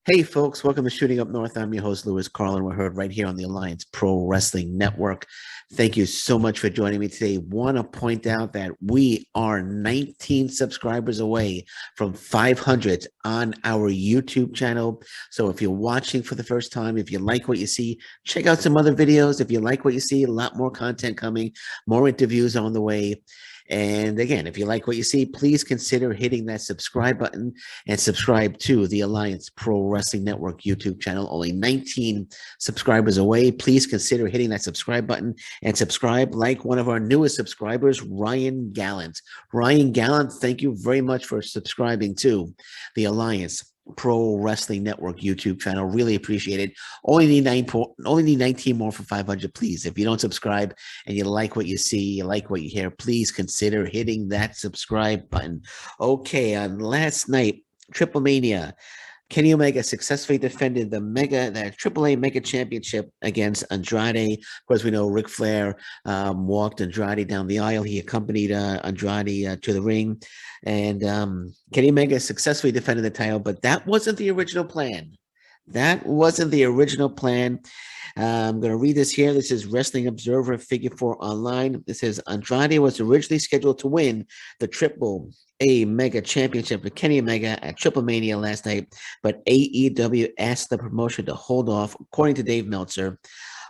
Hey folks, welcome to Shooting Up North. I'm your host, Lewis Carlin. We're heard right here on the Alliance Pro Wrestling Network. Thank you so much for joining me today. Want to point out that we are 19 subscribers away from 500 on our YouTube channel. So if you're watching for the first time, if you like what you see, check out some other videos. If you like what you see, a lot more content coming, more interviews on the way. And again, if you like what you see, please consider hitting that subscribe button and subscribe to the Alliance Pro Wrestling Network YouTube channel. Only 19 subscribers away. Please consider hitting that subscribe button and subscribe like one of our newest subscribers, Ryan Gallant. Ryan Gallant, thank you very much for subscribing to the Alliance Pro Wrestling Network YouTube channel. Really appreciate it. Only need 19 more for 500, please. If you don't subscribe and you like what you see, you like what you hear, please consider hitting that subscribe button. Okay, on last night, Triplemania, Kenny Omega successfully defended the AAA Mega Championship against Andrade. Of course, we know Ric Flair walked Andrade down the aisle. He accompanied Andrade to the ring, and Kenny Omega successfully defended the title. But that wasn't the original plan. That wasn't the original plan. I'm going to read this here. This is Wrestling Observer Figure 4 Online. It says Andrade was originally scheduled to win the AAA Mega Championship with Kenny Omega at Triplemania last night, but AEW asked the promotion to hold off, according to Dave Meltzer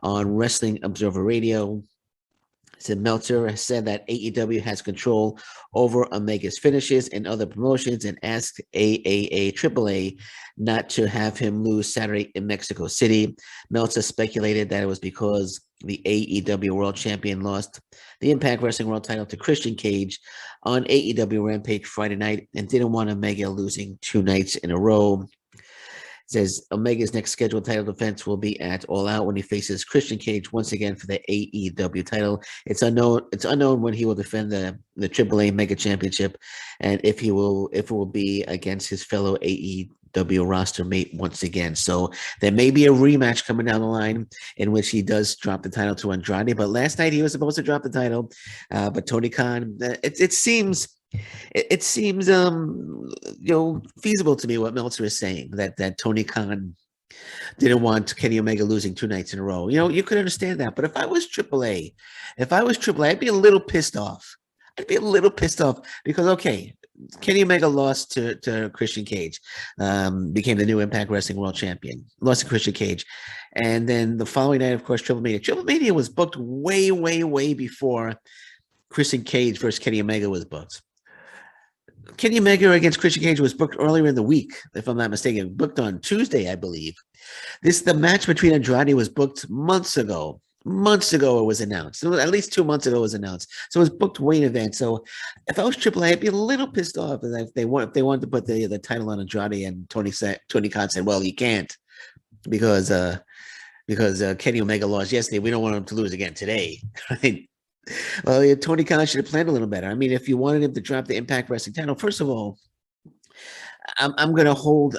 on Wrestling Observer Radio. So Meltzer has said that AEW has control over Omega's finishes and other promotions and asked AAA Triple-A not to have him lose Saturday in Mexico City. Meltzer speculated that it was because the AEW World Champion lost the Impact Wrestling World title to Christian Cage on AEW Rampage Friday night and didn't want Omega losing 2 nights in a row. Says Omega's next scheduled title defense will be at All Out when he faces Christian Cage once again for the AEW title. It's unknown when he will defend the AAA Mega Championship, and if it will be against his fellow AEW roster mate once again. So there may be a rematch coming down the line in which he does drop the title to Andrade. But last night he was supposed to drop the title, but Tony Khan. It seems feasible to me what Meltzer is saying, that Tony Khan didn't want Kenny Omega losing 2 nights in a row. You could understand that. But if I was AAA, I'd be a little pissed off. Because, okay, Kenny Omega lost to Christian Cage, became the new Impact Wrestling World Champion, lost to Christian Cage. And then the following night, of course, Triplemania was booked way, way, way before Christian Cage versus Kenny Omega was booked. Kenny Omega against Christian Cage was booked earlier in the week, if I'm not mistaken, booked on Tuesday, I believe. The match between Andrade was booked months ago. Months ago it was announced. At least 2 months ago it was announced. So it was booked way in advance. So if I was AAA, I'd be a little pissed off if they wanted to put the title on Andrade, and Tony Khan said, well, you can't because Kenny Omega lost yesterday. We don't want him to lose again today. Right? Well, Tony Khan should have planned a little better. I mean, if you wanted him to drop the Impact Wrestling title, first of all, I'm gonna hold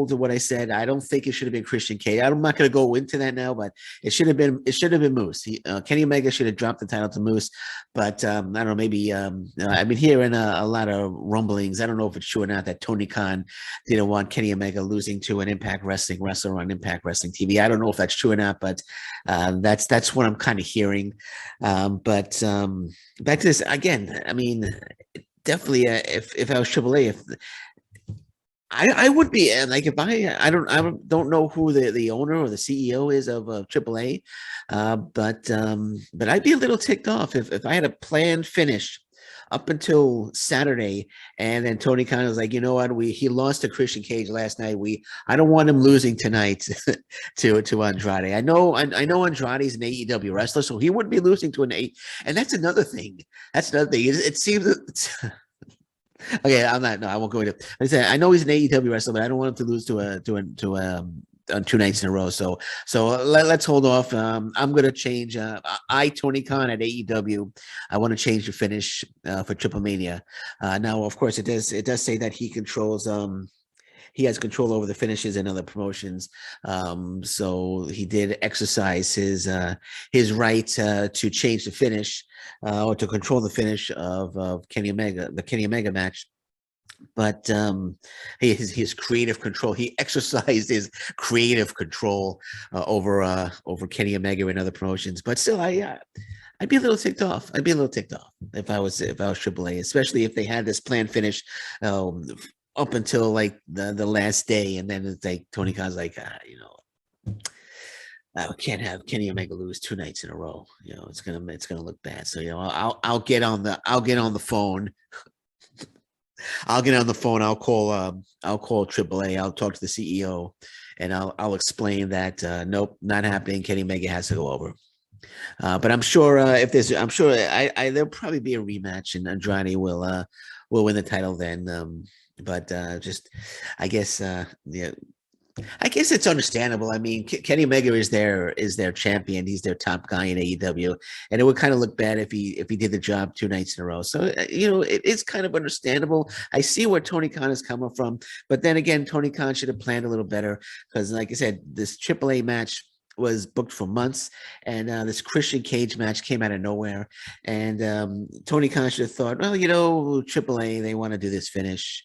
to what I said. I don't think it should have been Christian Cage. I'm not gonna go into that now, but it should have been Moose. Kenny Omega should have dropped the title to Moose, but I don't know. Maybe I've been hearing a lot of rumblings. I don't know if it's true or not that Tony Khan didn't want Kenny Omega losing to an Impact Wrestling wrestler on Impact Wrestling TV. I don't know if that's true or not, but that's what I'm kind of hearing. But back to this again. I mean, definitely, if I was AAA, I would be like, if I don't know who the owner or the CEO is of AAA, but I'd be a little ticked off if I had a planned finish up until Saturday, and then Tony Khan was like, you know what, he lost to Christian Cage last night. I don't want him losing tonight to Andrade. I know Andrade's an AEW wrestler, so he wouldn't be losing to an A. And that's another thing. It seems. Okay, I'm not. No, I won't go into. Like I said, I know he's an AEW wrestler, but I don't want him to lose on 2 nights in a row. So let's hold off. I'm gonna change. Tony Khan at AEW. I want to change the finish for Triplemania. Now, of course, it does say that he controls. He has control over the finishes and other promotions. So he did exercise his right to change the finish or to control the finish of Kenny Omega, the Kenny Omega match. but his creative control. He exercised his creative control over Kenny Omega and other promotions. But still, I'd be a little ticked off. I'd be a little ticked off if I was AAA, especially if they had this plan finish up until like the last day, and then it's like Tony Khan's like, we can't have Kenny Omega lose 2 nights in a row. It's gonna look bad. So I'll get on the phone. I'll get on the phone. I'll call AAA. I'll talk to the CEO, and I'll explain that nope, not happening. Kenny Omega has to go over. But I'm sure there'll probably be a rematch, and Andrade will win the title then. But just I guess yeah, I guess it's understandable. I mean, Kenny Omega is their champion. He's their top guy in AEW, and it would kind of look bad if he did the job 2 nights in a row. So it is kind of understandable. I see where Tony Khan is coming from, but then again, Tony Khan should have planned a little better because, like I said, this AAA match was booked for months, and this Christian Cage match came out of nowhere. And Tony Khan should have thought, well, AAA, they want to do this finish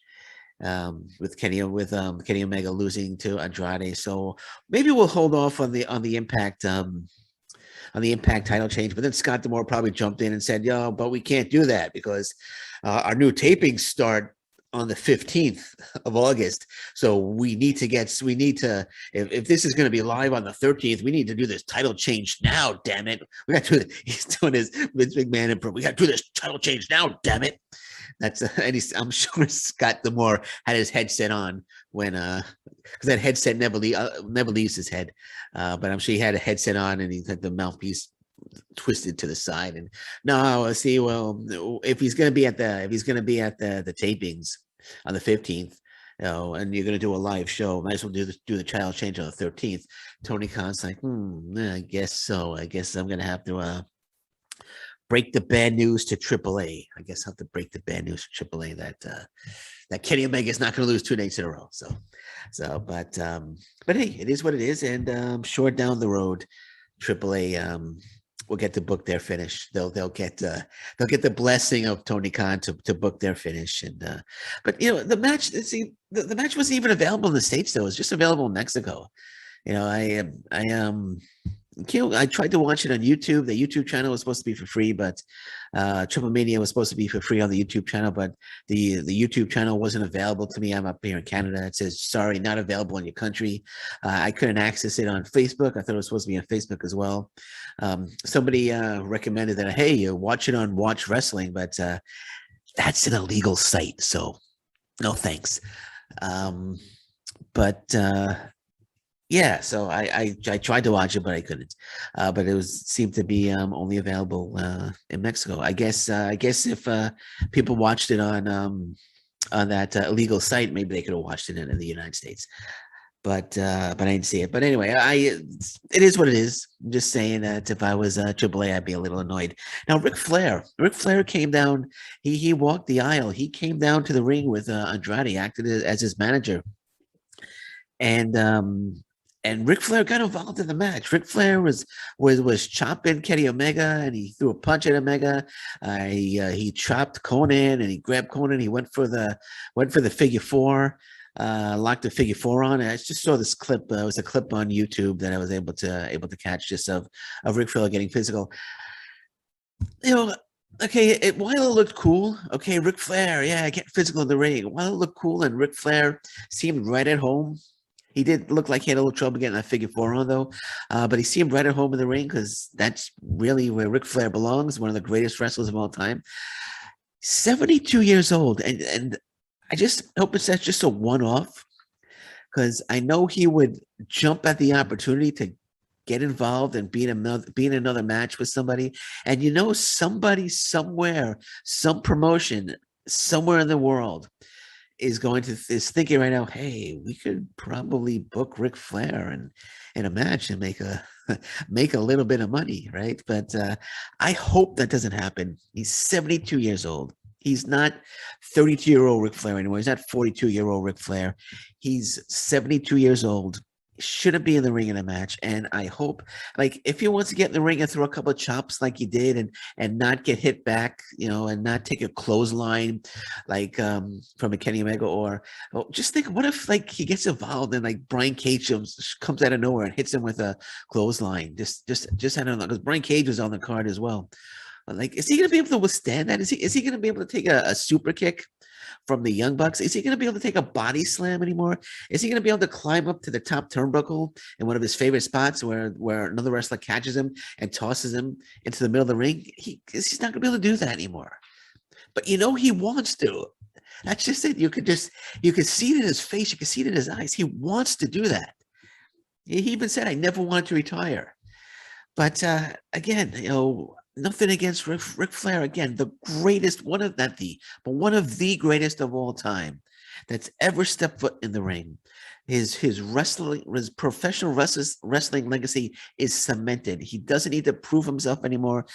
with Kenny Omega losing to Andrade. So maybe we'll hold off on the Impact title change. But then Scott D'Amore probably jumped in and said, "Yo, but we can't do that because our new tapings start on the 15th of August. So we need to if this is going to be live on the 13th, we need to do this title change now, damn it. We got to do it." He's doing his Vince McMahon improv. We got to do this title change now, damn it. I'm sure Scott D'Amore had his headset on when because that headset never leaves his head. But I'm sure he had a headset on and he had the mouthpiece twisted to the side. And no, see, well, if he's gonna be at the tapings on the 15th, and you're gonna do a live show, might as well do the title change on the 13th. Tony Khan's like, I guess so. I guess I'm gonna have to break the bad news to AAA. I guess I'll have to break the bad news to AAA that Kenny Omega is not going to lose 2 nights in a row. But hey, it is what it is, and I'm sure down the road, AAA will get to book their finish. They'll get the blessing of Tony Khan to book their finish. And but the match. See, the match wasn't even available in the States though. It was just available in Mexico. I tried to watch it on YouTube. The YouTube channel was supposed to be for free, but Triplemania was supposed to be for free on the YouTube channel, but the YouTube channel wasn't available to me. I'm up here in Canada. It says, sorry, not available in your country. I couldn't access it on Facebook. I thought it was supposed to be on Facebook as well. Somebody recommended that, hey, watch it on Watch Wrestling, but that's an illegal site, so no thanks. Yeah, so I tried to watch it, but I couldn't. But it seemed to be only available in Mexico. I guess if people watched it on that illegal site, maybe they could have watched it in the United States. But I didn't see it. But anyway, it is what it is. I'm just saying that if I was AAA, I'd be a little annoyed. Now, Ric Flair came down. He walked the aisle. He came down to the ring with Andrade, acted as his manager, and Ric Flair got involved in the match. Ric Flair was chopping Kenny Omega, and he threw a punch at Omega. He chopped Conan, and he grabbed Conan. He went for the figure four, locked the figure four on. And I just saw this clip. It was a clip on YouTube that I was able to catch, just of Ric Flair getting physical. Okay, while it looked cool, okay, Ric Flair, yeah, get physical in the ring. While it looked cool, and Ric Flair seemed right at home. He did look like he had a little trouble getting that figure four on, though. But he seemed right at home in the ring because that's really where Ric Flair belongs, one of the greatest wrestlers of all time. 72 years old. And I just hope that's just a one-off, because I know he would jump at the opportunity to get involved and be in another match with somebody. And somebody somewhere, some promotion somewhere in the world is thinking right now, hey, we could probably book Ric Flair in a match and make a little bit of money, right? But I hope that doesn't happen. He's 72 years old. He's not 32-year-old Ric Flair anymore. He's not 42-year-old Ric Flair. He's 72 years old. shouldn't be in the ring in a match. And I hope, like, if he wants to get in the ring and throw a couple of chops like he did, and not get hit back, and not take a clothesline like from a Kenny Omega, or just think, what if like he gets involved and like Brian Cage comes out of nowhere and hits him with a clothesline? Just I don't know, because Brian Cage was on the card as well. But like, is he going to be able to withstand that? Is he going to be able to take a super kick from the Young Bucks? Is he going to be able to take a body slam anymore? Is he going to be able to climb up to the top turnbuckle in one of his favorite spots where another wrestler catches him and tosses him into the middle of the ring? He's not going to be able to do that anymore. But he wants to. That's just it. You could see it in his face. You could see it in his eyes. He wants to do that. He even said, "I never wanted to retire." But again, nothing against Ric Flair. Again, the greatest, one of the greatest of all time that's ever stepped foot in the ring. His professional wrestling legacy is cemented. He doesn't need to prove himself anymore.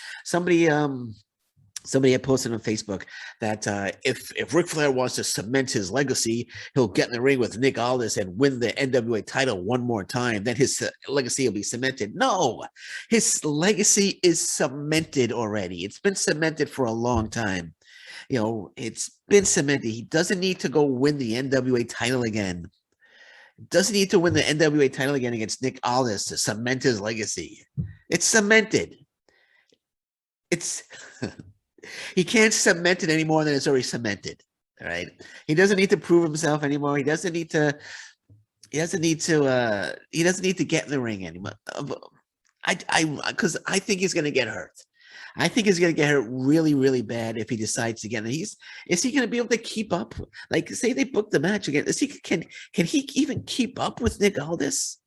Somebody had posted on Facebook that if Ric Flair wants to cement his legacy, he'll get in the ring with Nick Aldis and win the NWA title one more time. Then his legacy will be cemented. No, his legacy is cemented already. It's been cemented for a long time. It's been cemented. He doesn't need to go win the NWA title again. Doesn't need to win the NWA title again against Nick Aldis to cement his legacy. It's cemented. It's... He can't cement it any more than it's already cemented. All right. He doesn't need to prove himself anymore. He doesn't need to get in the ring anymore. Because I think he's going to get hurt. I think he's going to get hurt really, really bad if he decides to get in. Is he going to be able to keep up? Like, say they book the match again. Can he even keep up with Nick Aldis?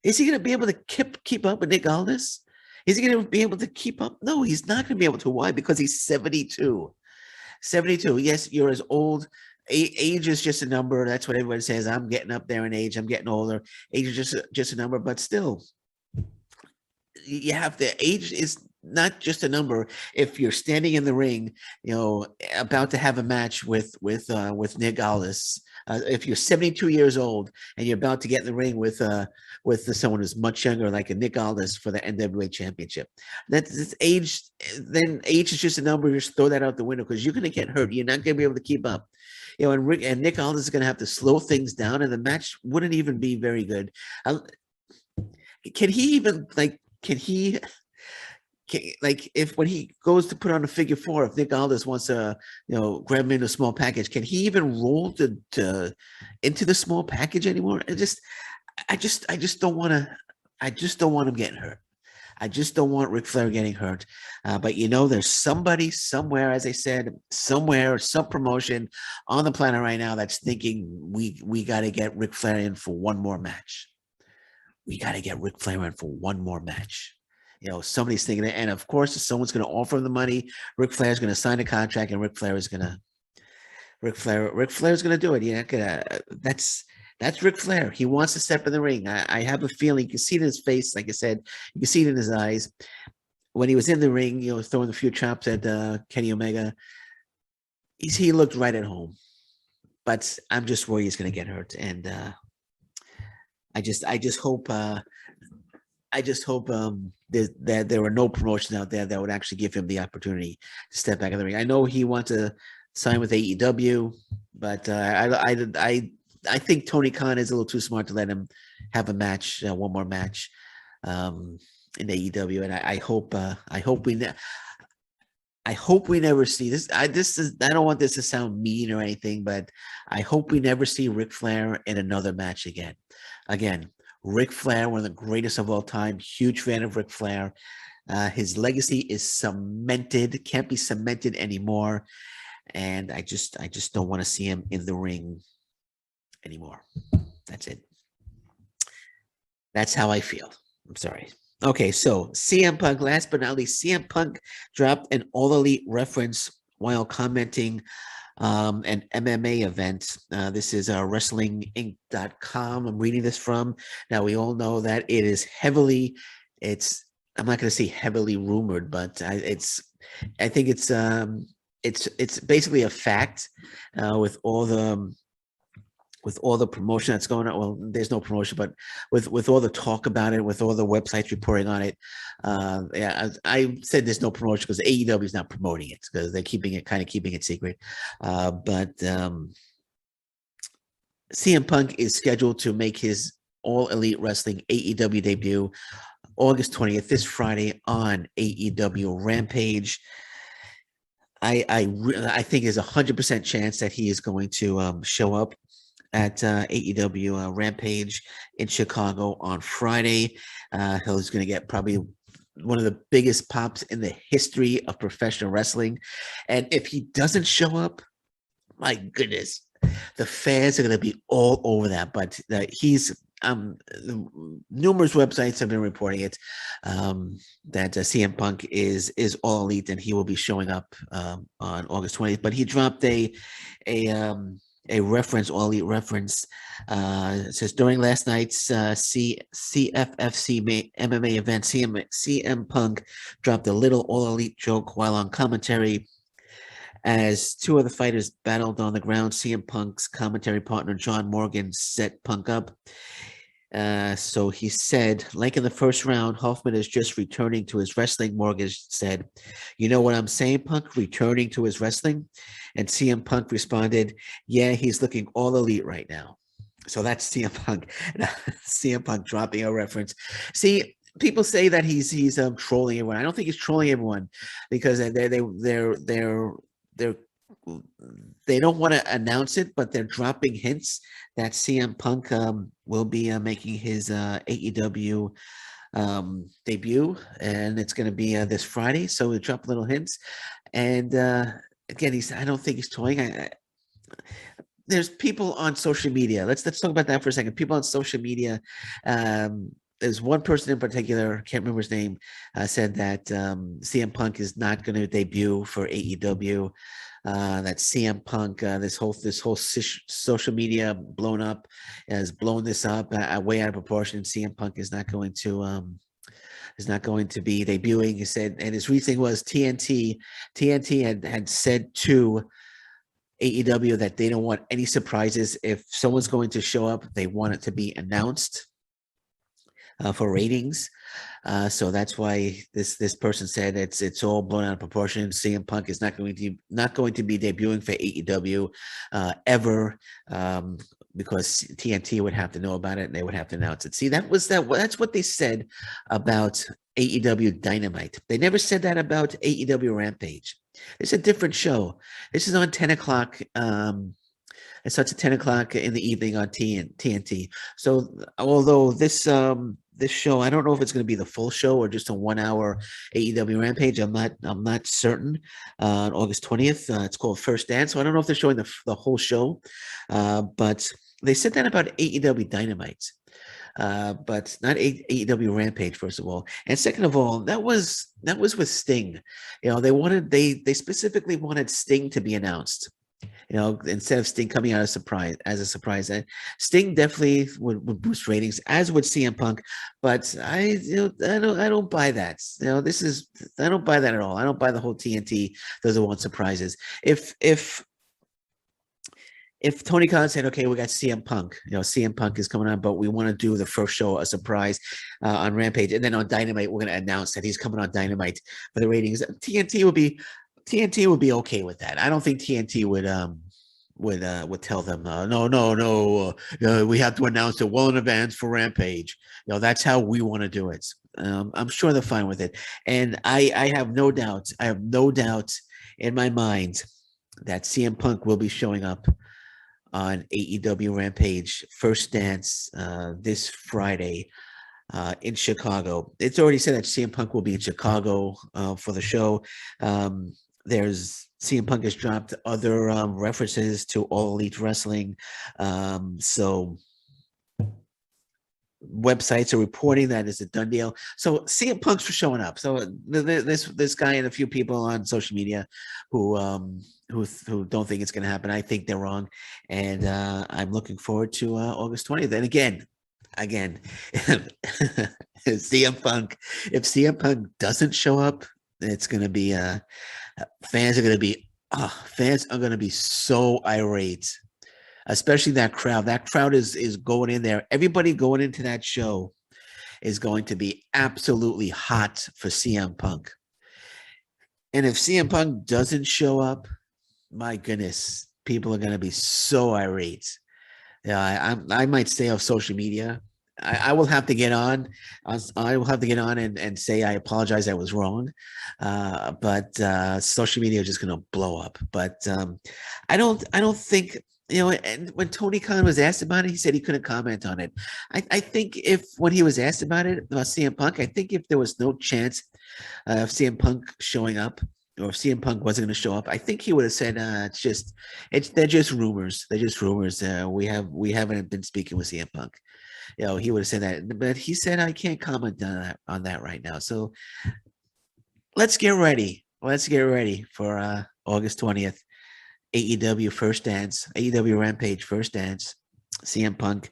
Is he going to be able to keep up with Nick Aldis? Is he going to be able to keep up? No, he's not going to be able to. Why? Because he's 72. 72. Yes, you're as old. Age is just a number. That's what everyone says. I'm getting up there in age. I'm getting older. Age is just a number. But still, you have to. Age is not just a number. If you're standing in the ring, about to have a match with Nick Aldis, if you're 72 years old and you're about to get in the ring with someone who's much younger, like a Nick Aldis for the NWA Championship, that's age. Then age is just a number. You just throw that out the window because you're going to get hurt. You're not going to be able to keep up. And Nick Aldis is going to have to slow things down, and the match wouldn't even be very good. Can he even like? Can he? Like, if when he goes to put on a figure four, if Nick Aldis wants to, grab him in a small package, can he even roll into the small package anymore? I just don't want him getting hurt. I just don't want Ric Flair getting hurt. But there's somebody somewhere, as I said, somewhere, some promotion on the planet right now that's thinking we got to get Ric Flair in for one more match. We got to get Ric Flair in for one more match. Somebody's thinking it. And of course, if someone's going to offer him the money, Ric Flair's going to sign a contract, and Ric Flair is going to do it. You're not gonna. That's Ric Flair. He wants to step in the ring. I have a feeling you can see it in his face. Like I said, you can see it in his eyes. When he was in the ring, throwing a few chops at Kenny Omega, he looked right at home. But I'm just worried he's going to get hurt, and I just hope. That there were no promotions out there that would actually give him the opportunity to step back in the ring. I know he wants to sign with AEW, but I think Tony Khan is a little too smart to let him have a match, one more match, in AEW, and I hope we never see this. I don't want this to sound mean or anything, but I hope we never see Ric Flair in another match again. Again, Ric Flair, one of the greatest of all time. Huge fan of Ric Flair. His legacy is cemented, can't be cemented anymore. And I just don't want to see him in the ring anymore. That's it. That's how I feel. I'm sorry. Okay, so CM Punk, last but not least, CM Punk dropped an All Elite reference while commenting an MMA event. This is WrestlingInc.com. I'm reading this from. Now, we all know that it is I'm not going to say heavily rumored, but I think it's basically a fact with all the with all the promotion that's going on. Well, there's no promotion, but with all the talk about it, with all the websites reporting on it, yeah, I said there's no promotion because AEW is not promoting it because they're keeping it secret. But CM Punk is scheduled to make his All Elite Wrestling AEW debut August 20th, this Friday on AEW Rampage. I think there's 100% chance that he is going to show up at AEW Rampage in Chicago on Friday. He's going to get probably one of the biggest pops in the history of professional wrestling. And if he doesn't show up, my goodness, the fans are going to be all over that. But he's numerous websites have been reporting it that CM Punk is All Elite and he will be showing up on August 20th. But he dropped a reference, All Elite reference. It says during last night's CFFC MMA event, CM Punk dropped a little All Elite joke while on commentary. As two of the fighters battled on the ground, CM Punk's commentary partner, John Morgan, set Punk up. So he said, like in the first round, Hoffman is just returning to his wrestling. Morgan said, you know what I'm saying, Punk? Returning to his wrestling? And CM Punk responded, yeah, he's looking all elite right now. So that's CM Punk. CM Punk dropping a reference. See, people say that he's trolling everyone. I don't think he's trolling everyone because they don't want to announce it, but they're dropping hints that CM Punk will be making his AEW debut, and it's going to be this Friday. So we drop little hints, and again, I don't think he's toying. There's people on social media. Let's talk about that for a second. People on social media. There's one person in particular, can't remember his name, said that CM Punk is not going to debut for AEW. That CM Punk, this whole social media blown up, has blown this up way out of proportion. CM Punk is not going to be debuting. He said, and his reasoning was TNT had said to AEW that they don't want any surprises. If someone's going to show up, they want it to be announced for ratings. So that's why this person said it's all blown out of proportion. CM Punk is not going to be debuting for AEW ever, because TNT would have to know about it and they would have to announce it. See, that's what they said about AEW Dynamite. They never said that about AEW Rampage. It's a different show. This is on 10 o'clock. It starts at 10 o'clock in the evening on TNT. So although this show, I don't know if it's going to be the full show or just a 1 hour AEW Rampage. I'm not certain. On August 20th, it's called First Dance. So I don't know if they're showing the whole show, but they said that about AEW Dynamite. But not AEW Rampage, first of all, and second of all, that was with Sting. You know, they specifically wanted Sting to be announced. You know, instead of Sting coming out as a surprise, Sting definitely would boost ratings, as would CM Punk. But I don't buy that. You know, I don't buy that at all. I don't buy the whole TNT doesn't want surprises. If Tony Khan said, okay, we got CM Punk, you know, CM Punk is coming on, but we want to do the first show a surprise on Rampage, and then on Dynamite we're going to announce that he's coming on Dynamite for the ratings. TNT would be okay with that. I don't think TNT would tell them no, we have to announce it well in advance for Rampage. You know, that's how we want to do it. I'm sure they're fine with it, and I have no doubt. I have no doubt in my mind that CM Punk will be showing up on AEW Rampage First Dance this Friday in Chicago. It's already said that CM Punk will be in Chicago for the show. There's CM Punk has dropped other references to All Elite Wrestling. So websites are reporting that it's a done deal. So CM Punk's for showing up. So this guy and a few people on social media who don't think it's going to happen. I think they're wrong, and I'm looking forward to August 20th. And again, CM Punk. If CM Punk doesn't show up, it's going to be fans are going to be so irate. especially that crowd. That crowd is going in there. Everybody going into that show is going to be absolutely hot for CM Punk. And if CM Punk doesn't show up, my goodness, people are going to be so irate. Yeah, I might stay off social media. I will have to get on. I will have to get on and say I apologize. I was wrong, but social media is just going to blow up. But I don't think And when Tony Khan was asked about it, he said he couldn't comment on it. I think if when he was asked about it about CM Punk, I think if there was no chance of CM Punk showing up, or if CM Punk wasn't going to show up, I think he would have said, they're just rumors. They're just rumors. We haven't been speaking with CM Punk. He would have said that, but he said, I can't comment on that right now. So let's get ready. Let's get ready for August 20th, AEW First Dance, AEW Rampage First Dance. CM Punk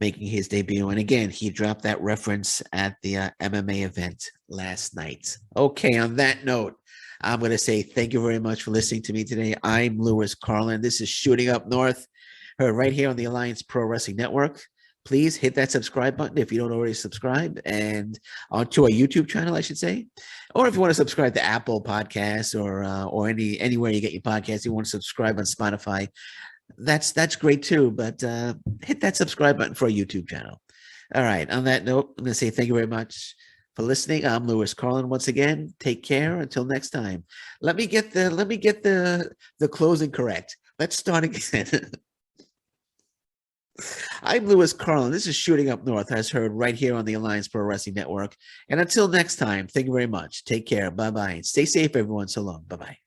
making his debut. And again, he dropped that reference at the MMA event last night. Okay, on that note, I'm going to say thank you very much for listening to me today. I'm Lewis Carlin. This is Shooting Up North, heard right here on the Alliance Pro Wrestling Network. Please hit that subscribe button if you don't already subscribe, and onto our YouTube channel, I should say. Or if you want to subscribe to Apple Podcasts or anywhere you get your podcasts, you want to subscribe on Spotify, that's great too. But hit that subscribe button for our YouTube channel. All right. On that note, I'm going to say thank you very much for listening. I'm Lewis Carlin once again. Take care until next time. Let me get the closing correct. Let's start again. I'm Lewis Carlin. This is Shooting Up North, as heard right here on the Alliance Pro Wrestling Network. And until next time, thank you very much. Take care. Bye-bye. Stay safe, everyone. So long. Bye-bye.